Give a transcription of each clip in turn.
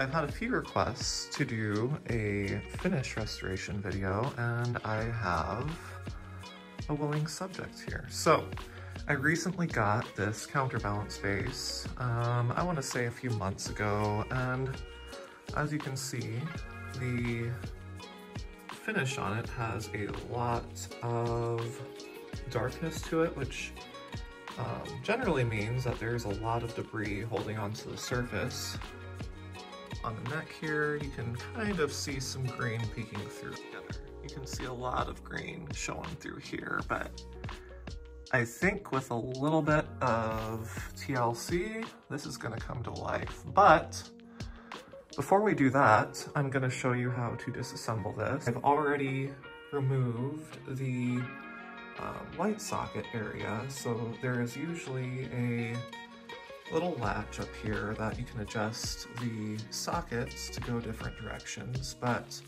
I've had a few requests to do a finish restoration video, and I have a willing subject here. So I recently got this counterbalance base, I want to say a few months ago, and as you can see, the finish on it has a lot of darkness to it, which generally means that there's a lot of debris holding onto the surface. On the neck here, you can kind of see some green peeking through together. You can see a lot of green showing through here, but I think with a little bit of TLC, this is gonna come to life. But before we do that, I'm gonna show you how to disassemble this. I've already removed the light socket area, so there is usually a little latch up here that you can adjust the sockets to go different directions, but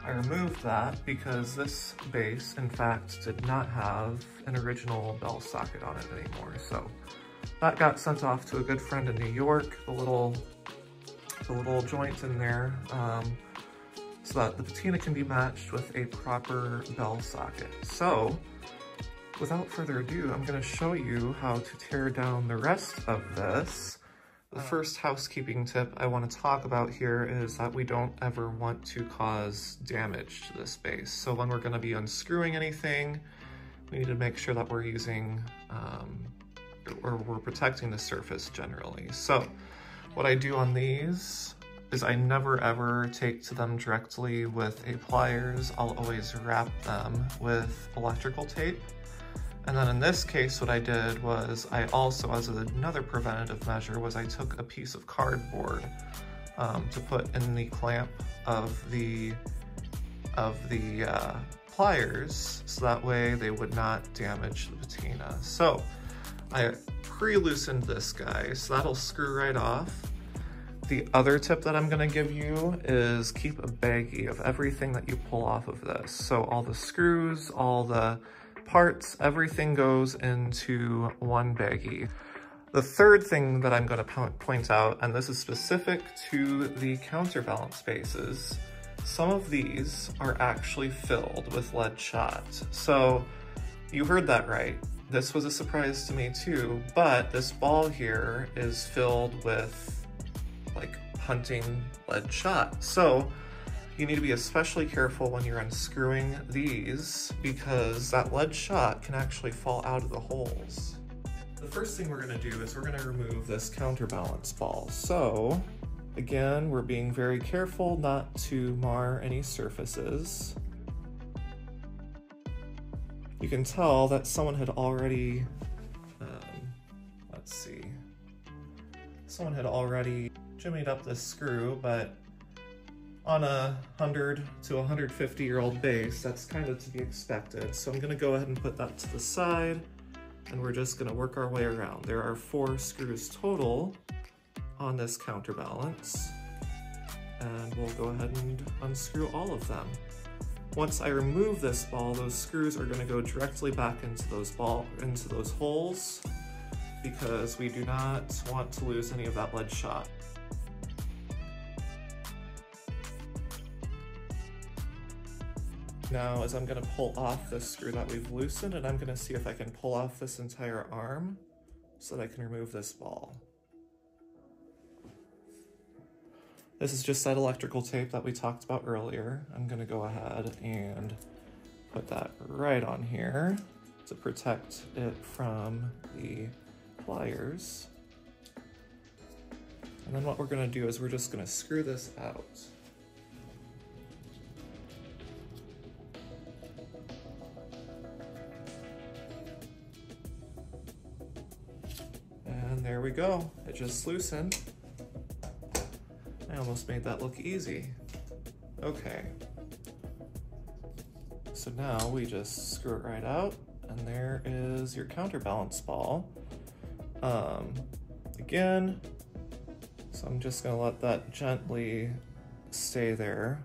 I removed that because this base, in fact, did not have an original bell socket on it anymore. So that got sent off to a good friend in New York, the little joint in there, so that the patina can be matched with a proper bell socket. So without further ado, I'm going to show you how to tear down the rest of this. The first housekeeping tip I want to talk about here is that we don't ever want to cause damage to this base. So when we're going to be unscrewing anything, we need to make sure that we're using, or we're protecting the surface generally. So what I do on these is I never ever take to them directly with a pliers. I'll always wrap them with electrical tape. And then in this case, what I did was I also, as another preventative measure, was I took a piece of cardboard to put in the clamp of the pliers, so that way they would not damage the patina. So I pre-loosened this guy, so that'll screw right off. The other tip that I'm gonna give you is keep a baggie of everything that you pull off of this. So all the screws, all the parts, everything goes into one baggie. The third thing that I'm going to point out, and this is specific to the counterbalance bases, some of these are actually filled with lead shot. So you heard that right. This was a surprise to me too, but this ball here is filled with like hunting lead shot. So you need to be especially careful when you're unscrewing these, because that lead shot can actually fall out of the holes. The first thing we're going to do is we're going to remove this counterbalance ball. So again, we're being very careful not to mar any surfaces. You can tell that someone had already, someone had already jimmied up this screw, but on a 100 to 150-year-old base, that's kind of to be expected. So I'm gonna go ahead and put that to the side, and we're just gonna work our way around. There are 4 screws total on this counterbalance, and we'll go ahead and unscrew all of them. Once I remove this ball, those screws are gonna go directly back into those holes, because we do not want to lose any of that lead shot. Now, as I'm going to pull off this screw that we've loosened, and I'm going to see if I can pull off this entire arm so that I can remove this ball. This is just that electrical tape that we talked about earlier. I'm going to go ahead and put that right on here to protect it from the pliers. And then what we're going to do is we're just going to screw this out. And there we go, it just loosened. I almost made that look easy. Okay. So now we just screw it right out, and there is your counterbalance ball. Again, so I'm just gonna let that gently stay there.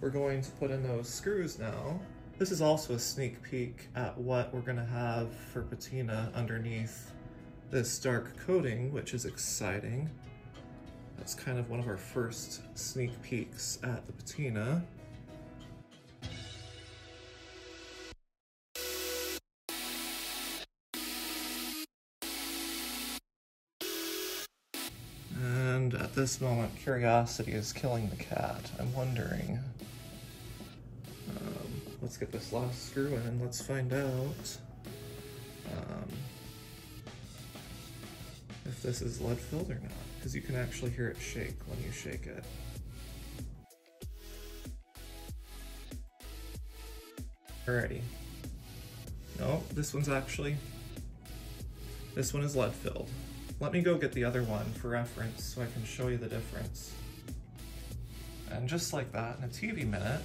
We're going to put in those screws now. This is also a sneak peek at what we're gonna have for patina underneath this dark coating, which is exciting. That's kind of one of our first sneak peeks at the patina. And at this moment, curiosity is killing the cat. I'm wondering. Let's get this last screw in and let's find out if this is lead filled or not, because you can actually hear it shake when you shake it. Alrighty. No, this one is lead filled. Let me go get the other one for reference so I can show you the difference. And just like that, in a TV minute,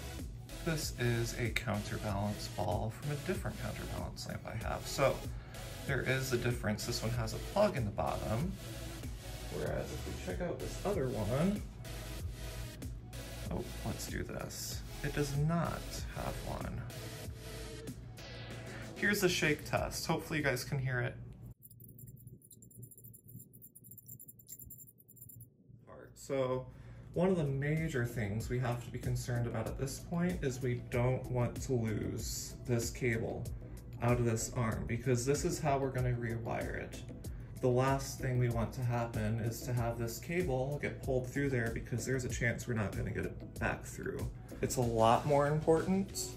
this is a counterbalance ball from a different counterbalance lamp I have. So there is a difference. This one has a plug in the bottom, whereas if we check out this other one, oh, let's do this. It does not have one. Here's the shake test. Hopefully you guys can hear it. So one of the major things we have to be concerned about at this point is we don't want to lose this cable out of this arm, because this is how we're going to rewire it. The last thing we want to happen is to have this cable get pulled through there, because there's a chance we're not going to get it back through. It's a lot more important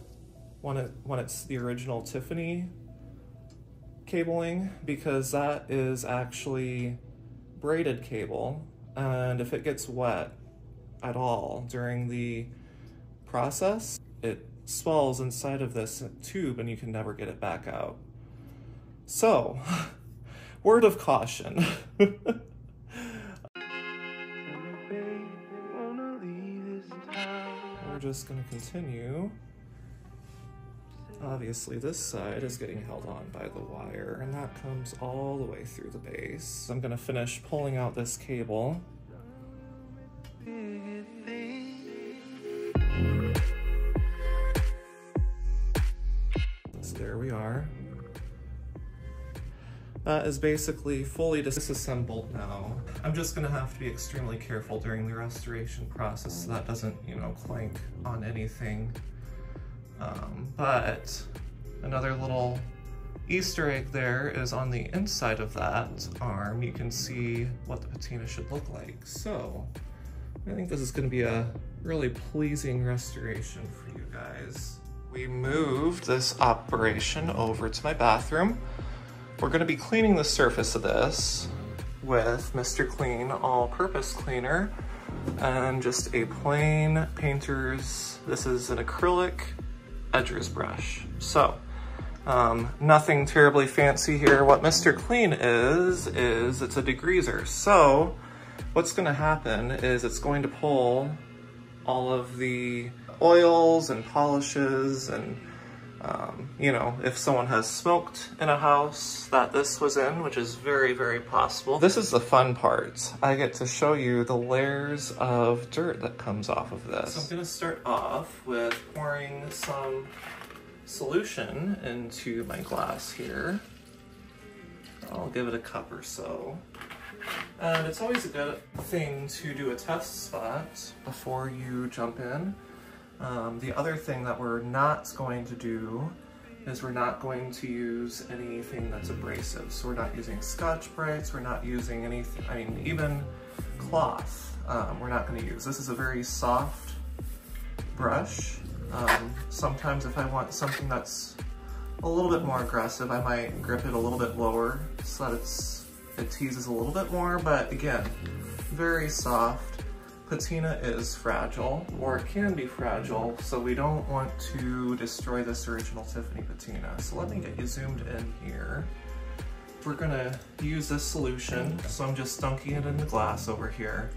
when it's the original Tiffany cabling, because that is actually braided cable, and if it gets wet at all during the process, it swells inside of this tube and you can never get it back out. So, word of caution. We're just gonna continue. Obviously this side is getting held on by the wire, and that comes all the way through the base. I'm gonna finish pulling out this cable. So there we are. That is basically fully disassembled now. I'm just gonna have to be extremely careful during the restoration process so that doesn't, you know, clank on anything. But another little Easter egg there is on the inside of that arm, you can see what the patina should look like. So I think this is going to be a really pleasing restoration for you guys. We moved this operation over to my bathroom. We're going to be cleaning the surface of this with Mr. Clean all-purpose cleaner and just a plain painter's, this is an acrylic edger's brush. So nothing terribly fancy here. What Mr. Clean is it's a degreaser. So what's going to happen is it's going to pull all of the oils and polishes and you know, if someone has smoked in a house that this was in, which is very, very possible. This is the fun part. I get to show you the layers of dirt that comes off of this. So I'm gonna start off with pouring some solution into my glass here. I'll give it a cup or so. And it's always a good thing to do a test spot before you jump in. The other thing that we're not going to do is we're not going to use anything that's abrasive. So we're not using Scotch-Brites, we're not using anything, I mean, even cloth, we're not going to use. This is a very soft brush. Sometimes if I want something that's a little bit more aggressive, I might grip it a little bit lower so that it teases a little bit more, but again, very soft. Patina is fragile, or it can be fragile, so we don't want to destroy this original Tiffany patina. So let me get you zoomed in here. We're gonna use this solution, so I'm just dunking it in the glass over here,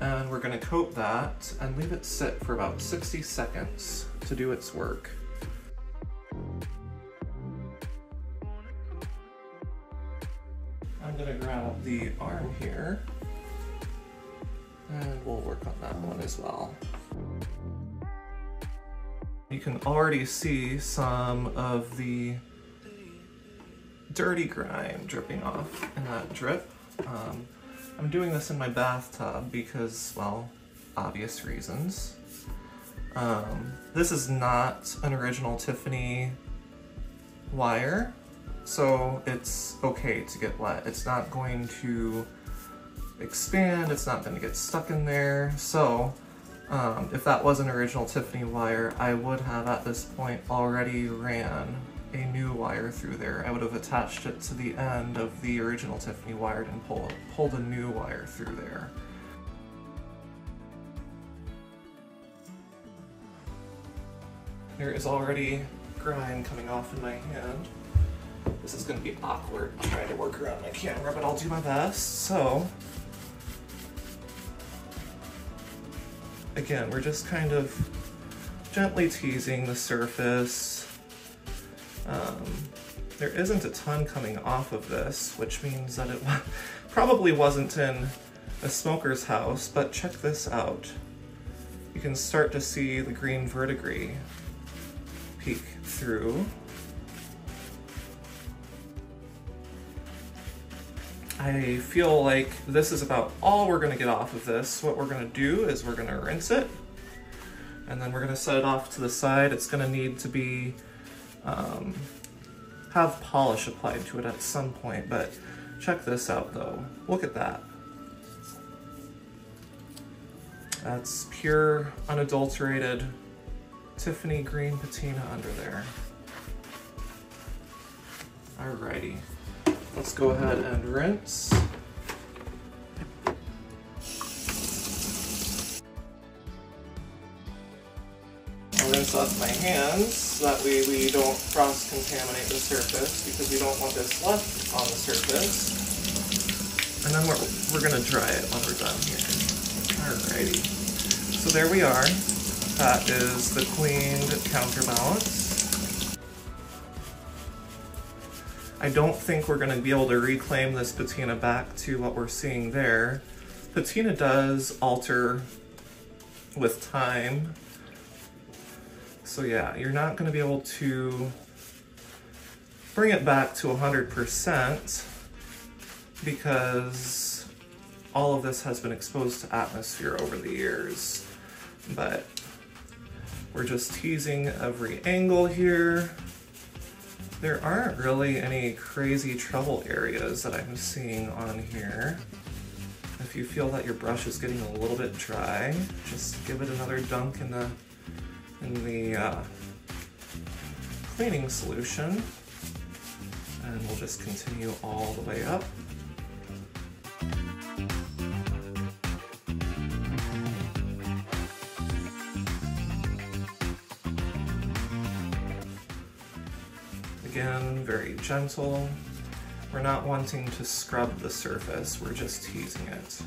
and we're gonna coat that and leave it sit for about 60 seconds to do its work. I'm gonna grab the arm here, and we'll work on that one as well. You can already see some of the dirty grime dripping off in that drip. I'm doing this in my bathtub because, well, obvious reasons. This is not an original Tiffany wire, so it's okay to get wet. It's not going to expand, it's not going to get stuck in there. So if that was an original Tiffany wire, I would have at this point already ran a new wire through there. I would have attached it to the end of the original Tiffany wire and pulled a new wire through there. There is already grime coming off in my hand. This is going to be awkward trying to work around my camera, but I'll do my best. So, again, we're just kind of gently teasing the surface. There isn't a ton coming off of this, which means that it probably wasn't in a smoker's house, but check this out. You can start to see the green verdigris peek through. I feel like this is about all we're gonna get off of this. What we're gonna do is we're gonna rinse it, and then we're gonna set it off to the side. It's gonna need to be, have polish applied to it at some point, but check this out though. Look at that. That's pure, unadulterated Tiffany green patina under there. Alrighty, let's go ahead and rinse. I'll rinse off my hands so that way we don't cross-contaminate the surface, because we don't want this left on the surface. And then we're gonna dry it when we're done here. Alrighty, so there we are. That is the cleaned counterbalance. I don't think we're gonna be able to reclaim this patina back to what we're seeing there. Patina does alter with time. So yeah, you're not gonna be able to bring it back to 100% because all of this has been exposed to atmosphere over the years. But we're just teasing every angle here. There aren't really any crazy trouble areas that I'm seeing on here. If you feel that your brush is getting a little bit dry, just give it another dunk in the cleaning solution, and we'll just continue all the way up. Again, very gentle. We're not wanting to scrub the surface, we're just teasing it.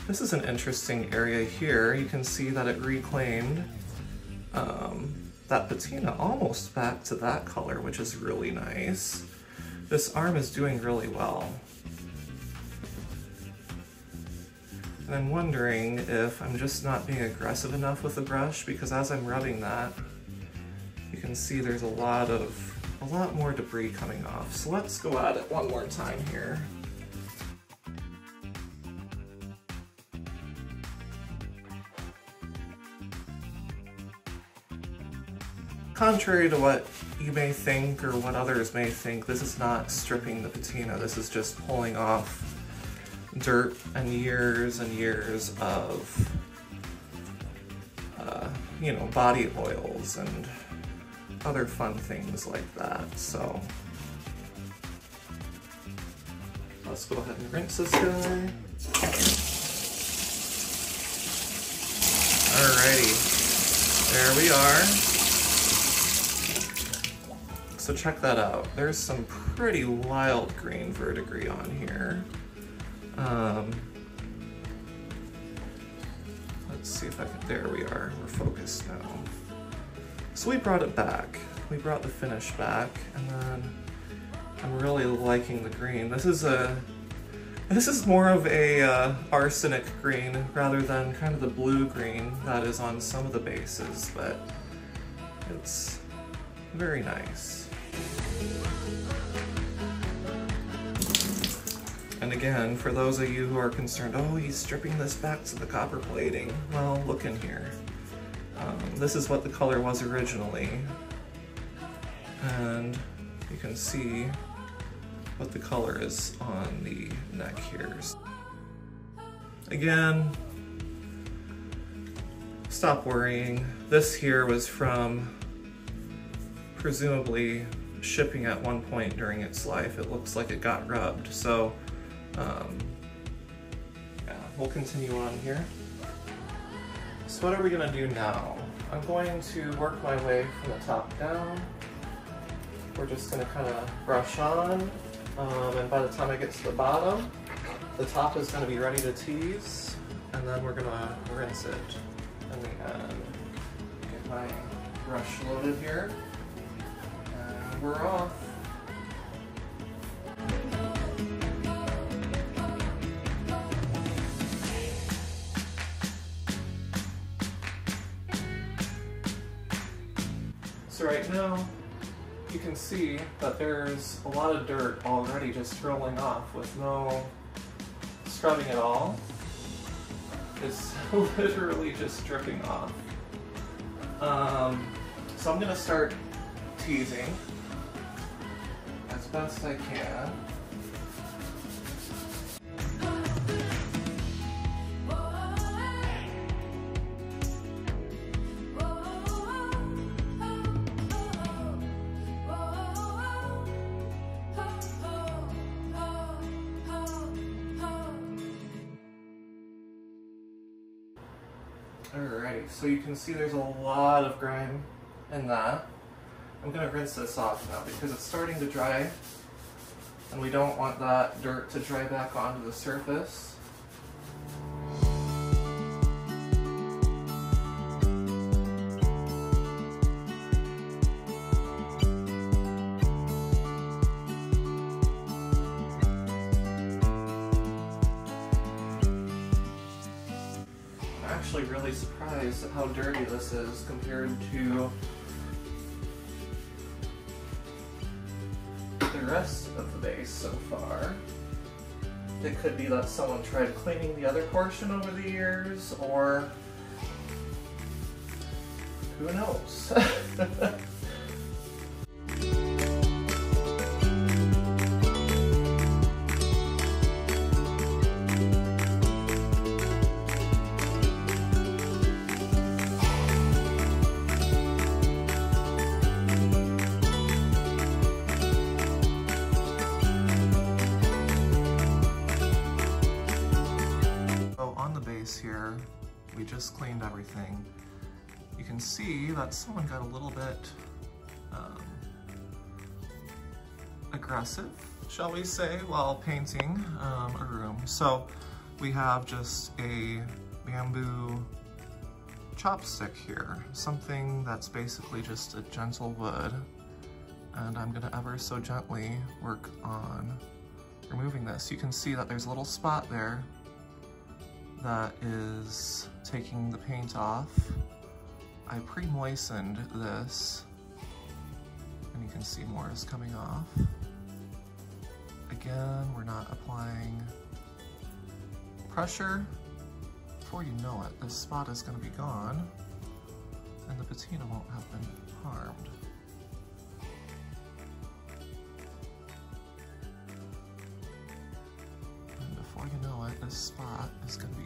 This is an interesting area here. You can see that it reclaimed that patina almost back to that color, which is really nice. This arm is doing really well. And I'm wondering if I'm just not being aggressive enough with the brush, because as I'm rubbing that, you can see there's a lot more debris coming off. So let's go at it one more time here. Contrary to what you may think or what others may think, this is not stripping the patina. This is just pulling off dirt and years of, you know, body oils and other fun things like that. So let's go ahead and rinse this guy. Alrighty, there we are. So check that out. There's some pretty wild green verdigris on here. Let's see if I can, there we are, we're focused now. So we brought it back. We brought the finish back, and then I'm really liking the green. This is more of a arsenic green rather than kind of the blue green that is on some of the bases, but it's very nice. And And again, for those of you who are concerned, oh, he's stripping this back to the copper plating. Well, look in here. This is what the color was originally. And you can see what the color is on the neck here. Again, stop worrying. This here was from presumably shipping at one point during its life. It looks like it got rubbed. So yeah, we'll continue on here. So what are we gonna do now? I'm going to work my way from the top down. We're just gonna kind of brush on, and by the time I get to the bottom, the top is gonna be ready to tease, and then we're gonna rinse it in the end. Get my brush loaded here, and we're off. So right now, you can see that there's a lot of dirt already just rolling off with no scrubbing at all. It's literally just dripping off. So I'm gonna start teasing as best I can. Alrighty, so you can see there's a lot of grime in that. I'm going to rinse this off now because it's starting to dry and we don't want that dirt to dry back onto the surface. Actually really surprised at how dirty this is compared to the rest of the base so far. It could be that someone tried cleaning the other portion over the years, or who knows? Here, we just cleaned everything. You can see that someone got a little bit aggressive, shall we say, while painting a room. So we have just a bamboo chopstick here, something that's basically just a gentle wood, and I'm gonna ever so gently work on removing this. You can see that there's a little spot there that is taking the paint off. I pre-moistened this, and you can see more is coming off. Again, we're not applying pressure. Before you know it, this spot is going to be gone, and the patina won't have been harmed. Before you know it, this spot is going to be gone.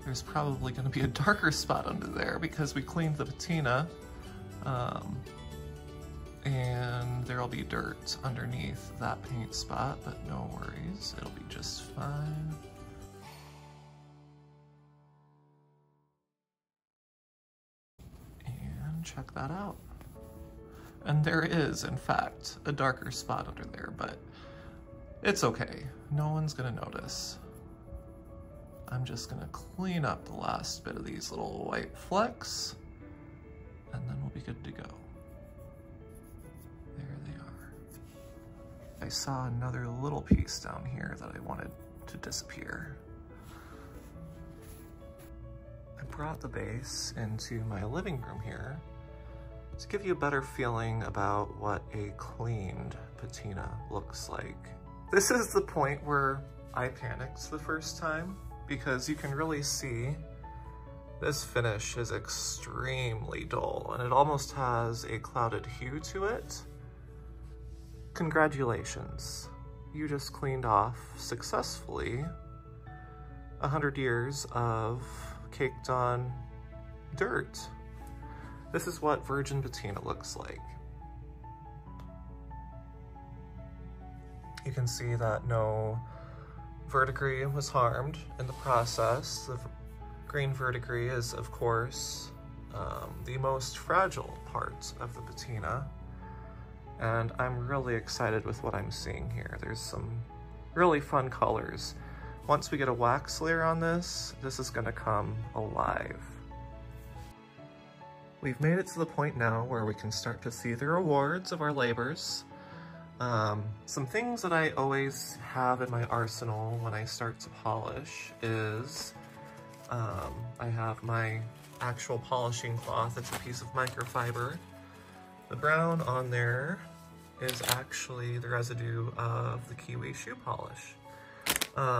There's probably going to be a darker spot under there because we cleaned the patina, and there'll be dirt underneath that paint spot, but no worries, it'll be just fine. Check that out. And there is, in fact, a darker spot under there, but it's okay. No one's gonna notice. I'm just gonna clean up the last bit of these little white flecks, and then we'll be good to go. There they are. I saw another little piece down here that I wanted to disappear. I brought the base into my living room here to give you a better feeling about what a cleaned patina looks like. This is the point where I panicked the first time because you can really see this finish is extremely dull and it almost has a clouded hue to it. Congratulations, you just cleaned off successfully 100 years of caked on dirt. This is what virgin patina looks like. You can see that no verdigris was harmed in the process. The green verdigris is, of course, the most fragile part of the patina. And I'm really excited with what I'm seeing here. There's some really fun colors. Once we get a wax layer on this, this is gonna come alive. We've made it to the point now where we can start to see the rewards of our labors. Some things that I always have in my arsenal when I start to polish is I have my actual polishing cloth. It's a piece of microfiber. The brown on there is actually the residue of the kiwi shoe polish.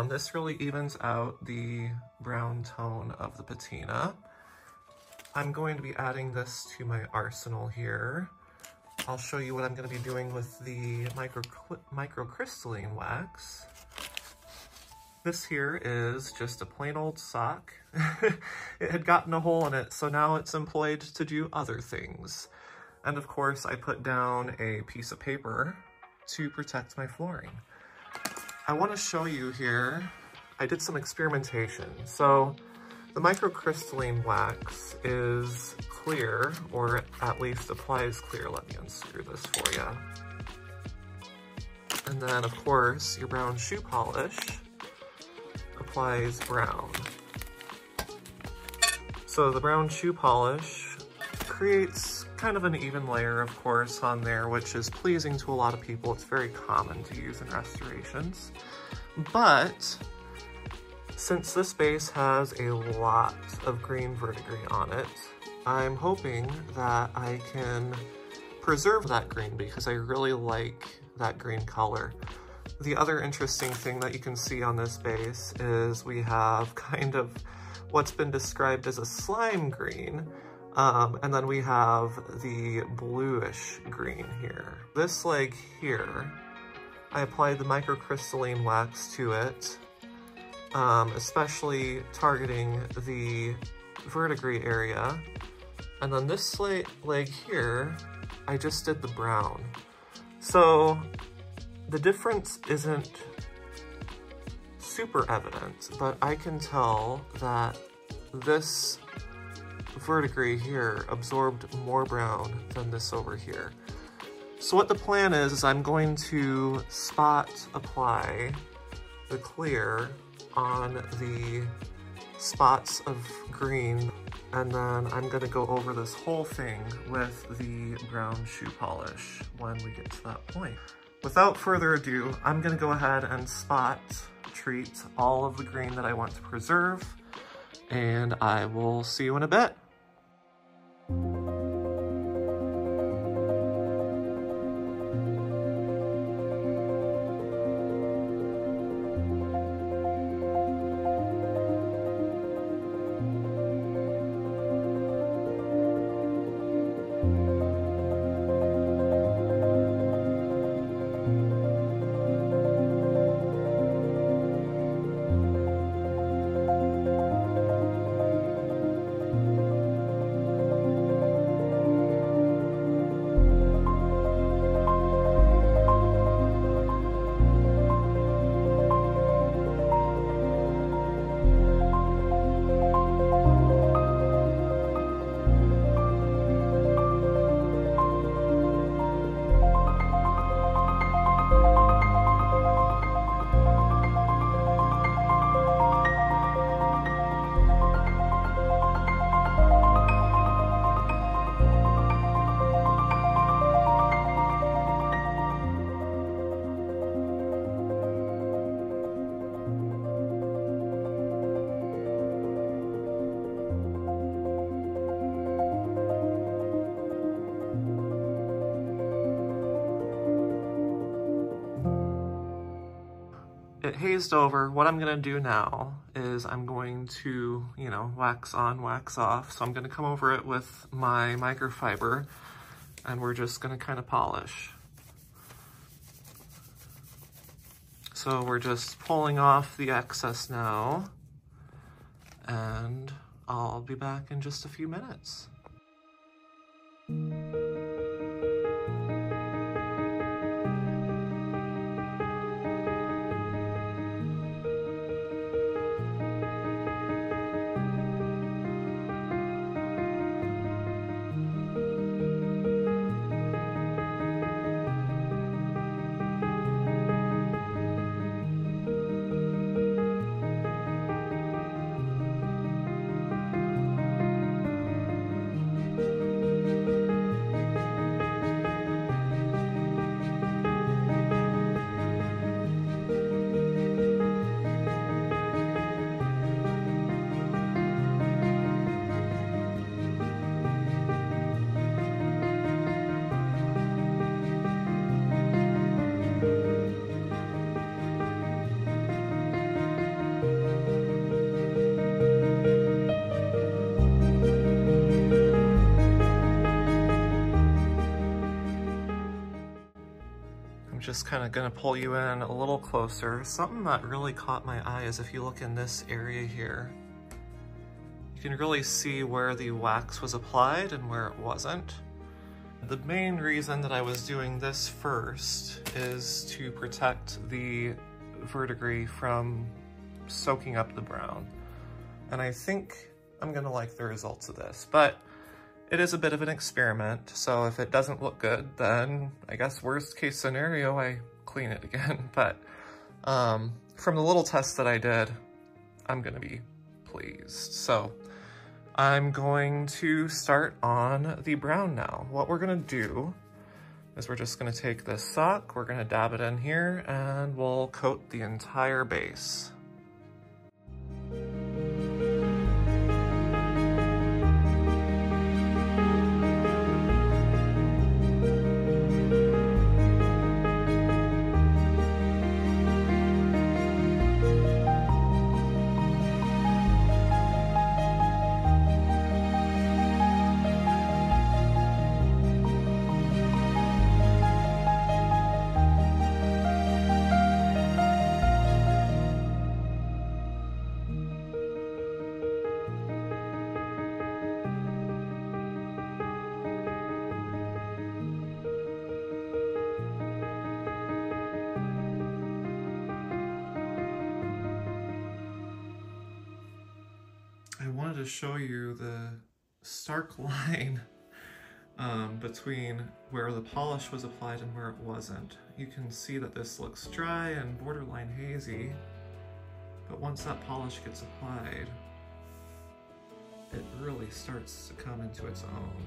This really evens out the brown tone of the patina. I'm going to be adding this to my arsenal here. I'll show you what I'm going to be doing with the microcrystalline wax. This here is just a plain old sock. It had gotten a hole in it, so now it's employed to do other things. And of course, I put down a piece of paper to protect my flooring. I want to show you here, I did some experimentation. So the microcrystalline wax is clear, or at least applies clear. Let me unscrew this for you. And then of course, your brown shoe polish applies brown. So the brown shoe polish creates kind of an even layer, of course, on there, which is pleasing to a lot of people. It's very common to use in restorations. But since this base has a lot of green verdigris on it, I'm hoping that I can preserve that green because I really like that green color. The other interesting thing that you can see on this base is we have kind of what's been described as a slime green, and then we have the bluish green here. This leg here, I applied the microcrystalline wax to it, especially targeting the verdigris area. And then this leg here, I just did the brown. So the difference isn't super evident, but I can tell that this verdigris here absorbed more brown than this over here. So what the plan is I'm going to spot apply the clear on the spots of green, and then I'm gonna go over this whole thing with the brown shoe polish when we get to that point. Without further ado, I'm gonna go ahead and spot treat all of the green that I want to preserve, and I will see you in a bit. it hazed over. What I'm gonna do now is I'm going to, you know, wax on, wax off. So I'm gonna come over it with my microfiber and we're just gonna kind of polish. So we're just pulling off the excess now, and I'll be back in just a few minutes. Just kind of gonna pull you in a little closer. Something that really caught my eye is if you look in this area here, you can really see where the wax was applied and where it wasn't. The main reason that I was doing this first is to protect the verdigris from soaking up the brown. And I think I'm gonna like the results of this, but it is a bit of an experiment, so if it doesn't look good, then I guess worst case scenario, I clean it again. But from the little test that I did, I'm gonna be pleased. So I'm going to start on the brown now. What we're gonna do is we're just gonna take this sock, we're gonna dab it in here, and we'll coat the entire base. I wanted to show you the stark line between where the polish was applied and where it wasn't. You can see that this looks dry and borderline hazy, but once that polish gets applied, it really starts to come into its own.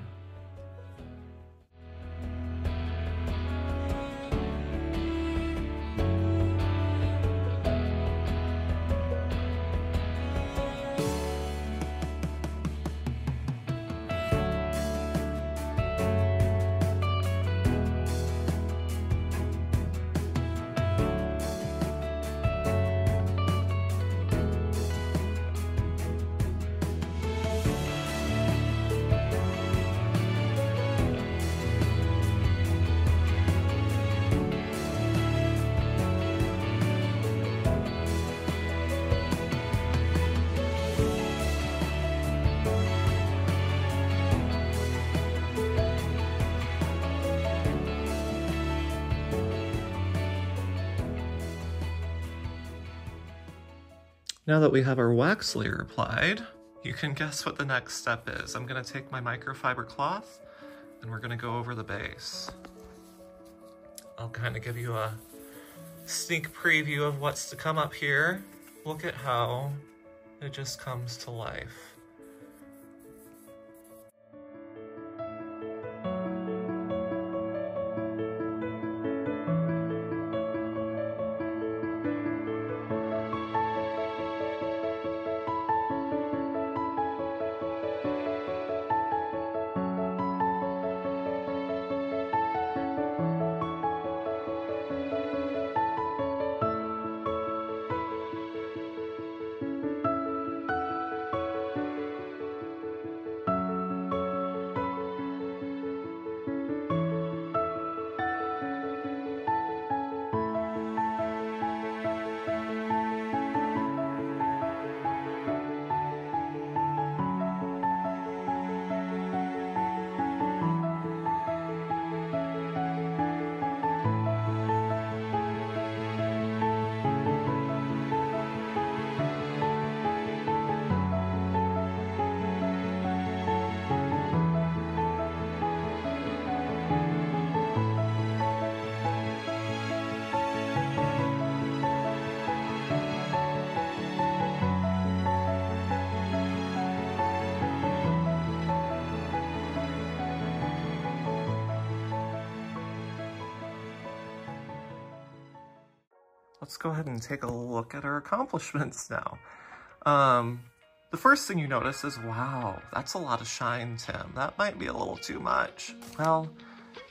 Now that we have our wax layer applied, you can guess what the next step is. I'm gonna take my microfiber cloth and we're gonna go over the base. I'll kind of give you a sneak preview of what's to come up here. Look at how it just comes to life. let's go ahead and take a look at our accomplishments now. The first thing you notice is, wow, that's a lot of shine, Tim. That might be a little too much. Well,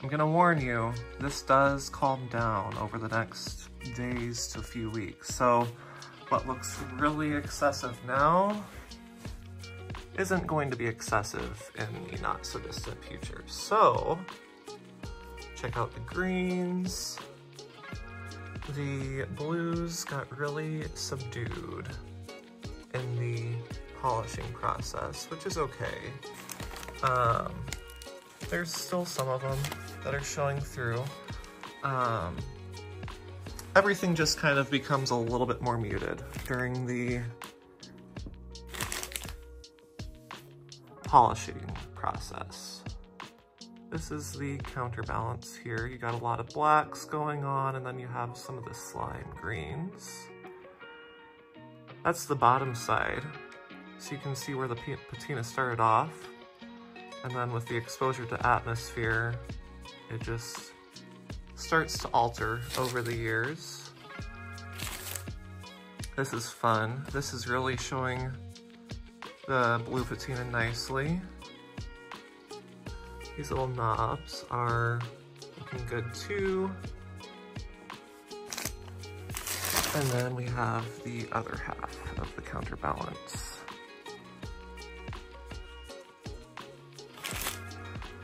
I'm gonna warn you, this does calm down over the next days to a few weeks. So what looks really excessive now isn't going to be excessive in the not so distant future. So check out the greens. The blues got really subdued in the polishing process, which is okay. There's still some of them that are showing through. Everything just kind of becomes a little bit more muted during the polishing process. This is the counterbalance here. You got a lot of blacks going on, and then you have some of the slime greens. That's the bottom side. So you can see where the patina started off. And then with the exposure to atmosphere, it just starts to alter over the years. This is fun. This is really showing the blue patina nicely. These little knobs are looking good too. And then we have the other half of the counterbalance.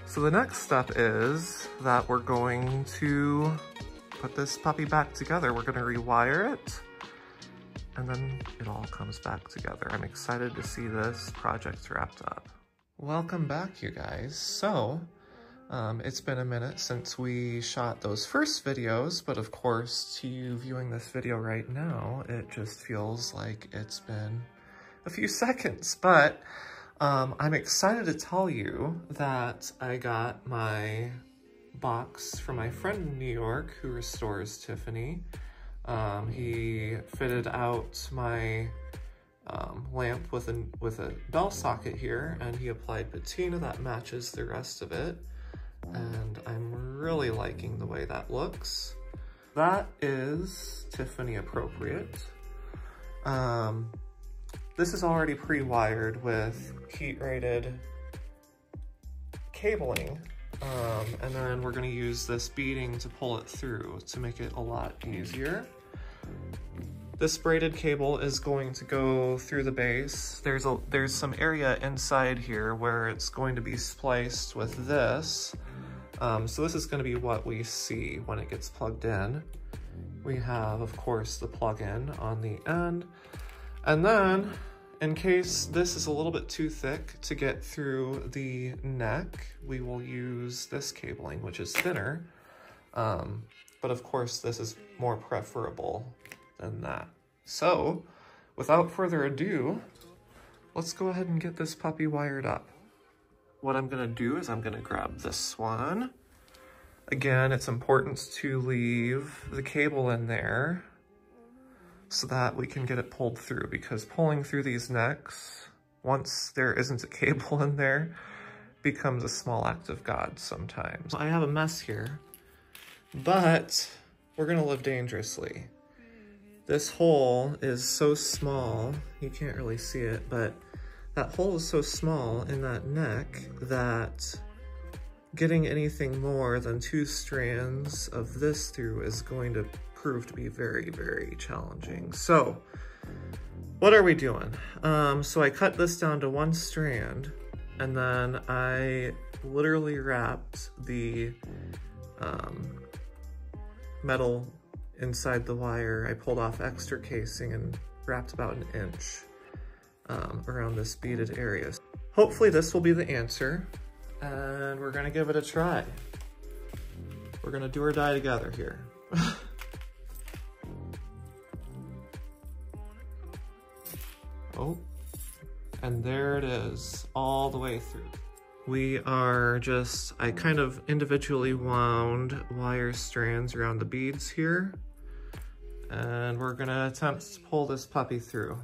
So the next step is that we're going to put this puppy back together. We're gonna rewire it, and then it all comes back together. I'm excited to see this project wrapped up. Welcome back, you guys. So, it's been a minute since we shot those first videos, but of course, to you viewing this video right now, it just feels like it's been a few seconds, but I'm excited to tell you that I got my box from my friend in New York who restores Tiffany. He fitted out my lamp with a bell socket here, and he applied patina that matches the rest of it. And I'm really liking the way that looks. That is Tiffany appropriate. This is already pre-wired with heat-rated cabling, and then we're gonna use this beading to pull it through to make it a lot easier. This braided cable is going to go through the base. There's some area inside here where it's going to be spliced with this. So this is gonna be what we see when it gets plugged in. We have, of course, the plug-in on the end. And then, in case this is a little bit too thick to get through the neck, we will use this cabling, which is thinner. But of course, this is more preferable than that. So, without further ado, let's go ahead and get this puppy wired up. What I'm gonna do is I'm gonna grab this one. Again, it's important to leave the cable in there so that we can get it pulled through, because pulling through these necks, once there isn't a cable in there, becomes a small act of God sometimes. I have a mess here, but we're gonna live dangerously. This hole is so small, you can't really see it, but that hole is so small in that neck that getting anything more than 2 strands of this through is going to prove to be very, very challenging. So what are we doing? So I cut this down to 1 strand, and then I literally wrapped the metal inside the wire. I pulled off extra casing and wrapped about 1 inch around this beaded area. Hopefully this will be the answer, and we're gonna give it a try. We're gonna do or die together here. Oh, and there it is, all the way through. We are just, I kind of individually wound wire strands around the beads here, and we're gonna attempt to pull this puppy through.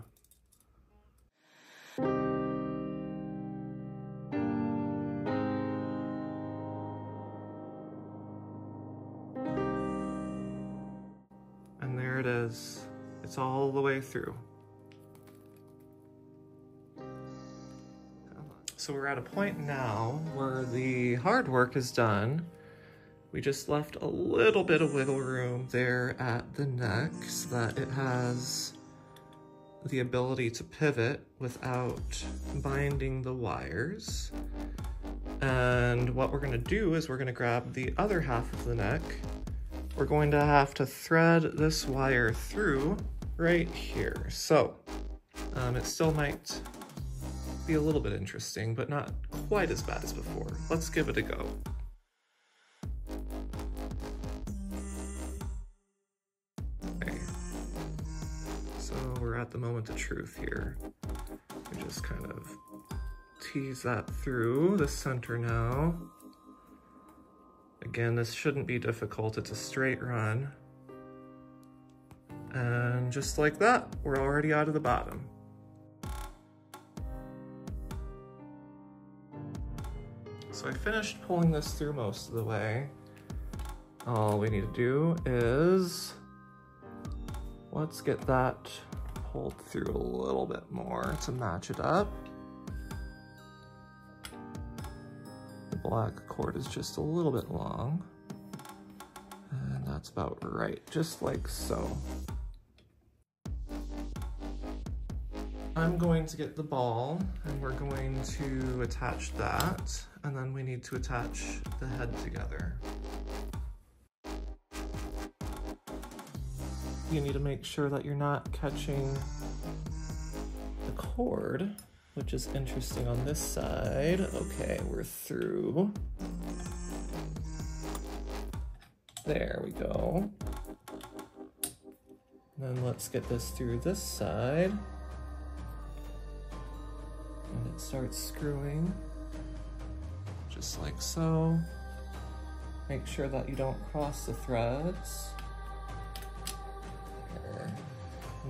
And there it it is. It's all the way through. So we're at a point now where the hard work is done. We just left a little bit of wiggle room there at the neck so that it has the ability to pivot without binding the wires. And what we're gonna do is we're gonna grab the other half of the neck. We're going to have to thread this wire through right here. So it still might be a little bit interesting, but not quite as bad as before. Let's give it a go. Okay. So we're at the moment of truth here. We just kind of tease that through the center now. Again, this shouldn't be difficult, it's a straight run. And just like that, we're already out of the bottom. So I finished pulling this through most of the way. All we need to do is, let's get that pulled through a little bit more to match it up. The black cord is just a little bit long. And that's about right, just like so. I'm going to get the ball and we're going to attach that, and then we need to attach the head together. You need to make sure that you're not catching the cord, which is interesting on this side. Okay, we're through. There we go. Then let's get this through this side. And it starts screwing, just like so. Make sure that you don't cross the threads.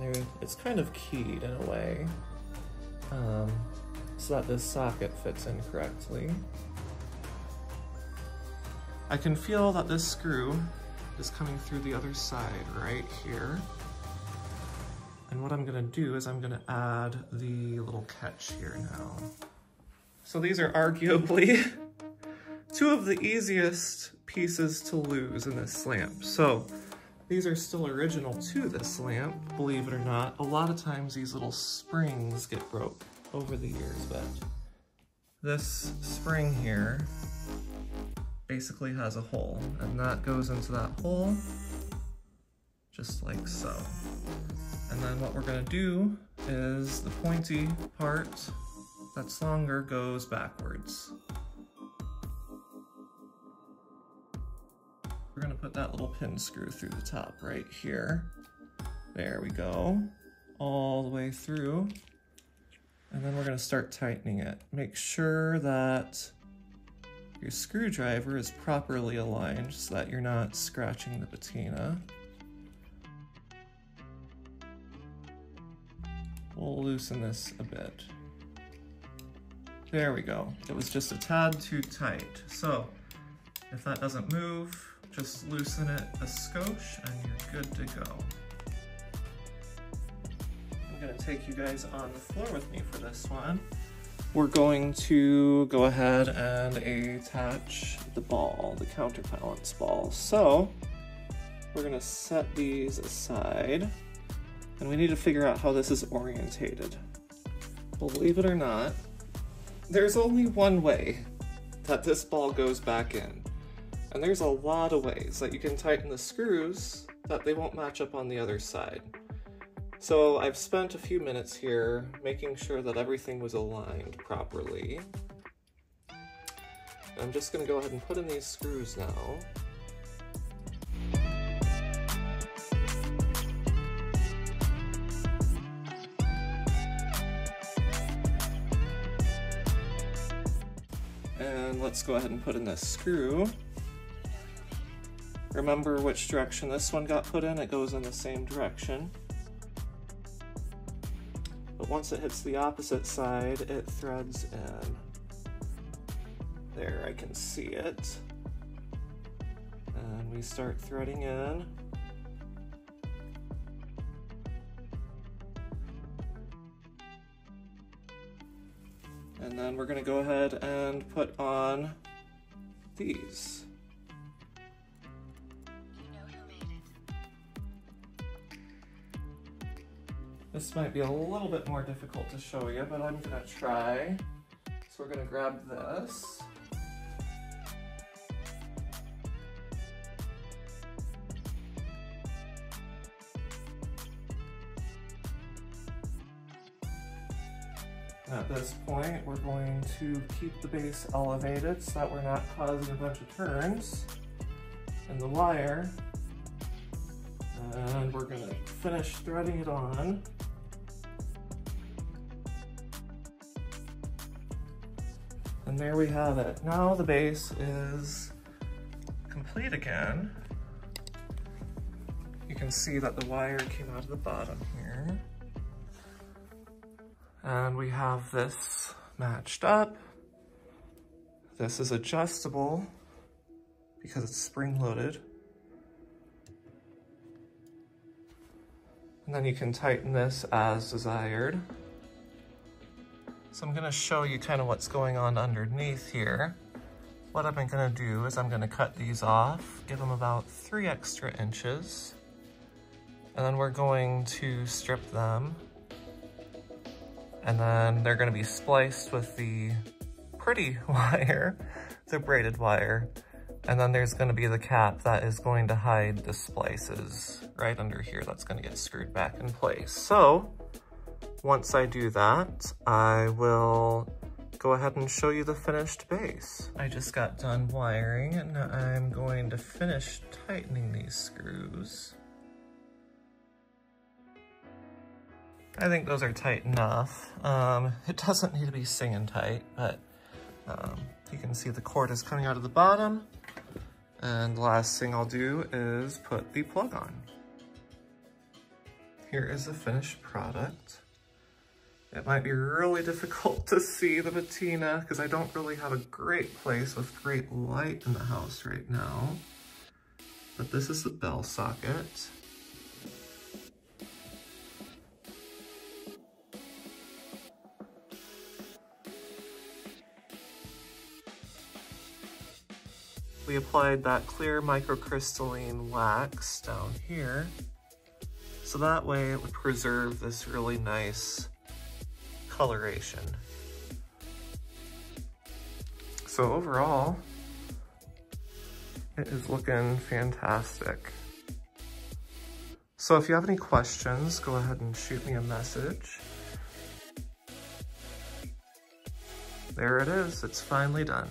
There. It's kind of keyed in a way, so that this socket fits in correctly. I can feel that this screw is coming through the other side right here. And what I'm gonna do is I'm gonna add the little catch here now. So these are arguably two of the easiest pieces to lose in this lamp. So these are still original to this lamp, believe it or not. A lot of times these little springs get broke over the years, but this spring here basically has a hole, and that goes into that hole just like so. And then what we're gonna do is the pointy part that's longer goes backwards. We're gonna put that little pin screw through the top right here. There we go, all the way through. And then we're gonna start tightening it. Make sure that your screwdriver is properly aligned so that you're not scratching the patina. We'll loosen this a bit. There we go. It was just a tad too tight. So if that doesn't move, just loosen it a skosh and you're good to go. I'm gonna take you guys on the floor with me for this one. We're going to go ahead and attach the ball, the counterbalance ball. So we're gonna set these aside, and we need to figure out how this is orientated. Believe it or not, there's only one way that this ball goes back in. And there's a lot of ways that you can tighten the screws that they won't match up on the other side. So I've spent a few minutes here making sure that everything was aligned properly. I'm just gonna go ahead and put in these screws now. And let's go ahead and put in this screw. Remember which direction this one got put in, it goes in the same direction. But once it hits the opposite side, it threads in. There, I can see it. And we start threading in. And then we're gonna go ahead and put on these. This might be a little bit more difficult to show you, but I'm gonna try. So we're gonna grab this. At this point, we're going to keep the base elevated so that we're not causing a bunch of turns in the wire. And we're gonna finish threading it on. And there we have it. Now the base is complete again. You can see that the wire came out of the bottom here. And we have this matched up. This is adjustable because it's spring-loaded. And then you can tighten this as desired. So I'm gonna show you kind of what's going on underneath here. What I'm gonna do is I'm gonna cut these off, give them about 3 extra inches, and then we're going to strip them. And then they're gonna be spliced with the pretty wire, the braided wire. And then there's gonna be the cap that is going to hide the splices right under here. That's gonna get screwed back in place. So once I do that, I will go ahead and show you the finished base. I just got done wiring and I'm going to finish tightening these screws. I think those are tight enough. It doesn't need to be singing tight, but you can see the cord is coming out of the bottom. And the last thing I'll do is put the plug on. Here is the finished product. It might be really difficult to see the patina because I don't really have a great place with great light in the house right now. But this is the bell socket. We applied that clear microcrystalline wax down here, so that way it would preserve this really nice coloration. So overall, it is looking fantastic. So if you have any questions, go ahead and shoot me a message. There it is, it's finally done.